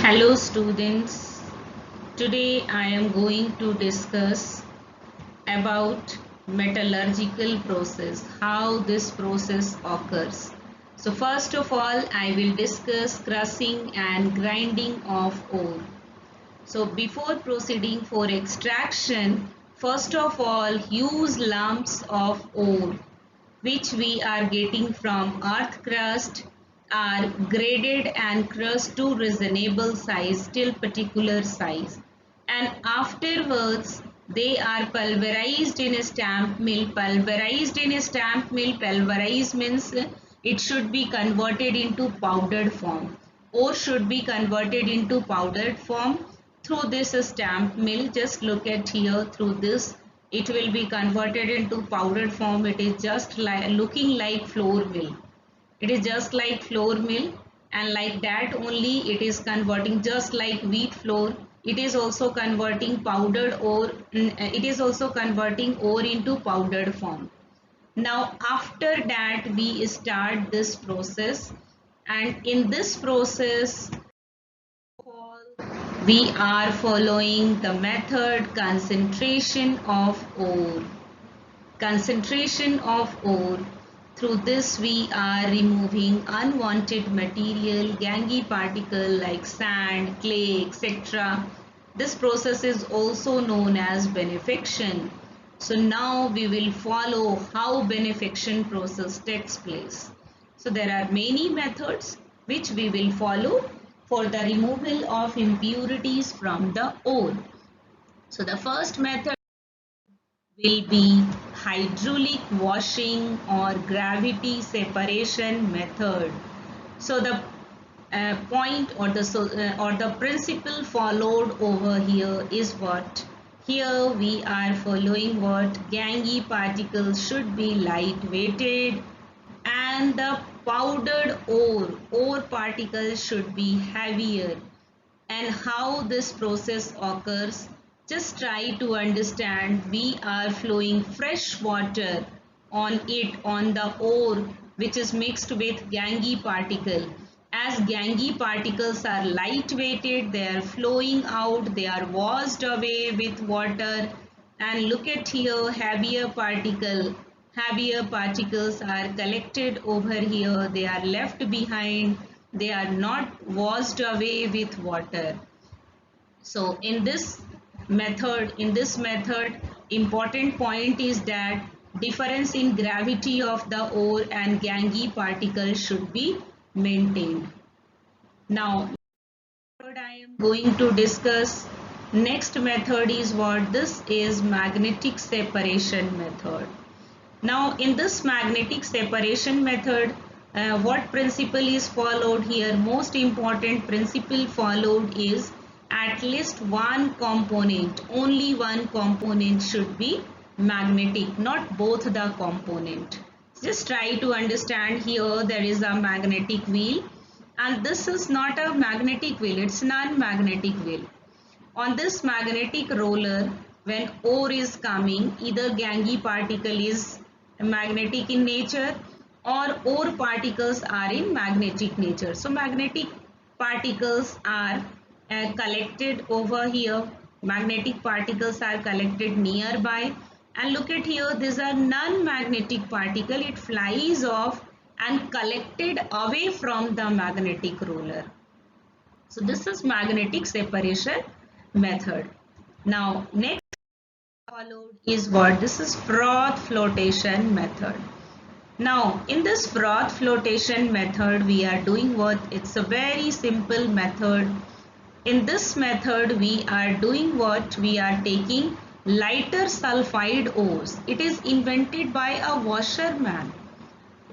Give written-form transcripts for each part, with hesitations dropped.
Hello students, today I am going to discuss about metallurgical process, how this process occurs. So first of all, I will discuss crushing and grinding of ore. So before proceeding for extraction, first of all, huge lumps of ore which we are getting from earth crust are graded and crushed to reasonable size till particular size, and afterwards they are pulverized in a stamp mill. Pulverized means it should be converted into powdered form, or should be converted into powdered form through this stamp mill. Just look at here, through this it will be converted into powdered form. It is just like looking like flour mill. It is just like flour mill, and like that only it is converting, just like wheat flour. It is also converting powdered ore. It is also converting ore into powdered form. Now after that we start this process, and in this process we are following the method concentration of ore. Concentration of ore. Through this we are removing unwanted material, gangy particle like sand, clay, etc. This process is also known as benefaction. So now we will follow how benefaction process takes place. So there are many methods which we will follow for the removal of impurities from the ore. So the first method will be hydraulic washing or gravity separation method. So the point or the principle followed over here is what? Here we are following what? Gangy particles should be light weighted, and the powdered ore particles should be heavier. And how this process occurs, just try to understand. We are flowing fresh water on the ore which is mixed with gangy particle. As gangy particles are light weighted, they are flowing out, they are washed away with water. And look at here, heavier particles are collected over here, they are left behind, they are not washed away with water. So in this method important point is that difference in gravity of the ore and gangy particles should be maintained. Now method I am going to discuss, next method is what? This is magnetic separation method. Now in this magnetic separation method, what principle is followed here? Most important principle followed is at least one component, only one component should be magnetic, not both the component. Just try to understand. Here there is a magnetic wheel, and this is not a magnetic wheel, it's non-magnetic wheel. On this magnetic roller, when ore is coming, either gangy particle is magnetic in nature or ore particles are in magnetic nature. So magnetic particles are collected over here. Magnetic particles are collected nearby. And look at here, these are non-magnetic particle. It flies off and collected away from the magnetic roller. So this is magnetic separation method. Now next followed is what? This is froth flotation method. Now in this froth flotation method we are doing what? It's a very simple method. In this method we are doing what? We are taking lighter sulfide ores. It is invented by a washerman.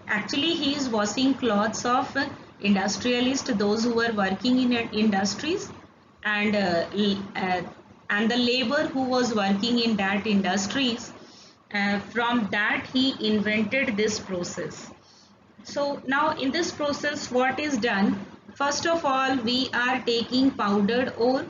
Actually he is washing clothes of industrialists, those who were working in industries, and and the labor who was working in that industries. From that he invented this process. So now in this process what is done? First of all we are taking powdered ore,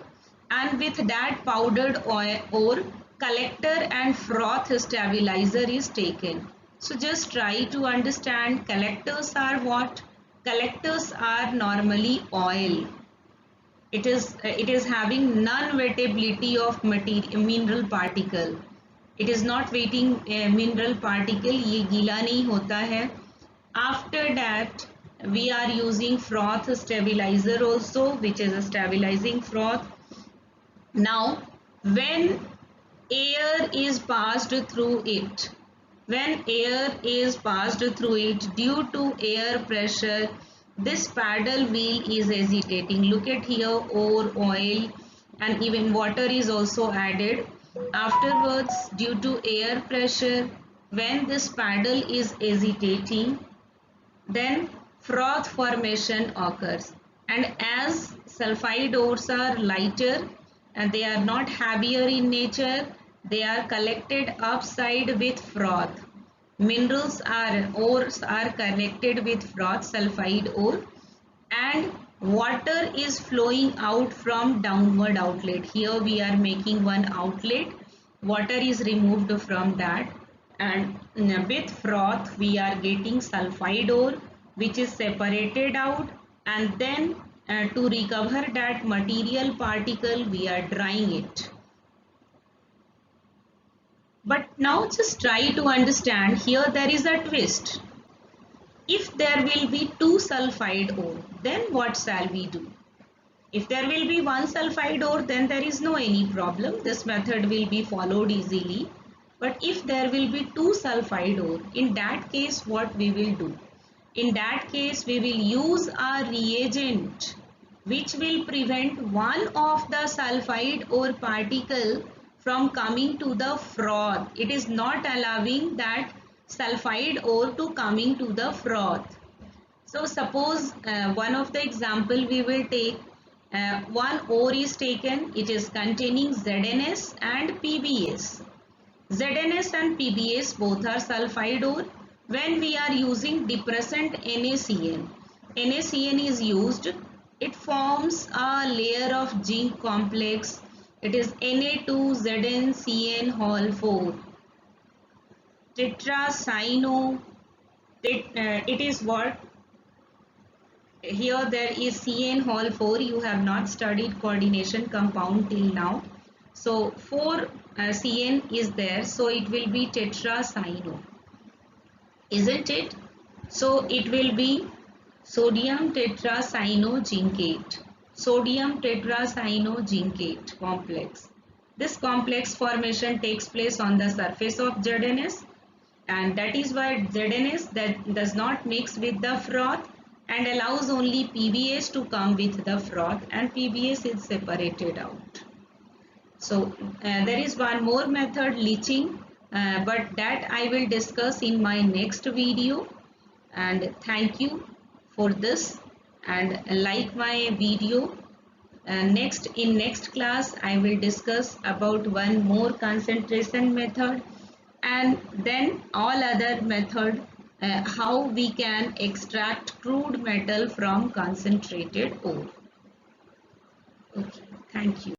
and with that powdered ore, collector and froth stabilizer is taken. So just try to understand, collectors are what? Collectors are normally oil. it is having non-wettability of mineral particle. It is not wetting mineral particle, ये गीला नहीं होता है. After that we are using froth stabilizer also, which is a stabilizing froth. Now when air is passed through it, when air is passed through it due to air pressure, this paddle wheel is hesitating. Look at here, ore, oil and even water is also added. Afterwards, due to air pressure, when this paddle is hesitating, then froth formation occurs. And as sulfide ores are lighter and they are not heavier in nature, they are collected upside with froth. Ores are connected with froth, sulfide ore, and water is flowing out from downward outlet. Here we are making one outlet, water is removed from that, and with froth we are getting sulfide ore which is separated out, and then to recover that material particle we are drying it. But now just try to understand, here there is a twist. If there will be two sulfide ore, then what shall we do? If there will be one sulfide ore, then there is no any problem. This method will be followed easily. But if there will be two sulfide ore, in that case what we will do? In that case we will use a reagent which will prevent one of the sulfide ore particle from coming to the froth. It is not allowing that sulfide ore to coming to the froth. So suppose one of the example we will take, one ore is taken, it is containing ZNS and PBS. ZNS and PBS both are sulfide ore. When we are using depressant NaCN, NaCN is used, it forms a layer of zinc complex. It is Na2ZnCN hol 4. Tetracyano, it is what? Here there is CN hol 4. You have not studied coordination compound till now. So 4 CN is there. So it will be tetracyano. Isn't it? So it will be sodium tetracyanozincate. Sodium tetracyanozincate complex. This complex formation takes place on the surface of ZNS, and that is why ZNS that does not mix with the froth and allows only PBS to come with the froth, and PBS is separated out. So there is one more method, leaching, but that I will discuss in my next video. And thank you for this, and like my video. In next class I will discuss about one more concentration method, and then all other method, how we can extract crude metal from concentrated ore. Okay, thank you.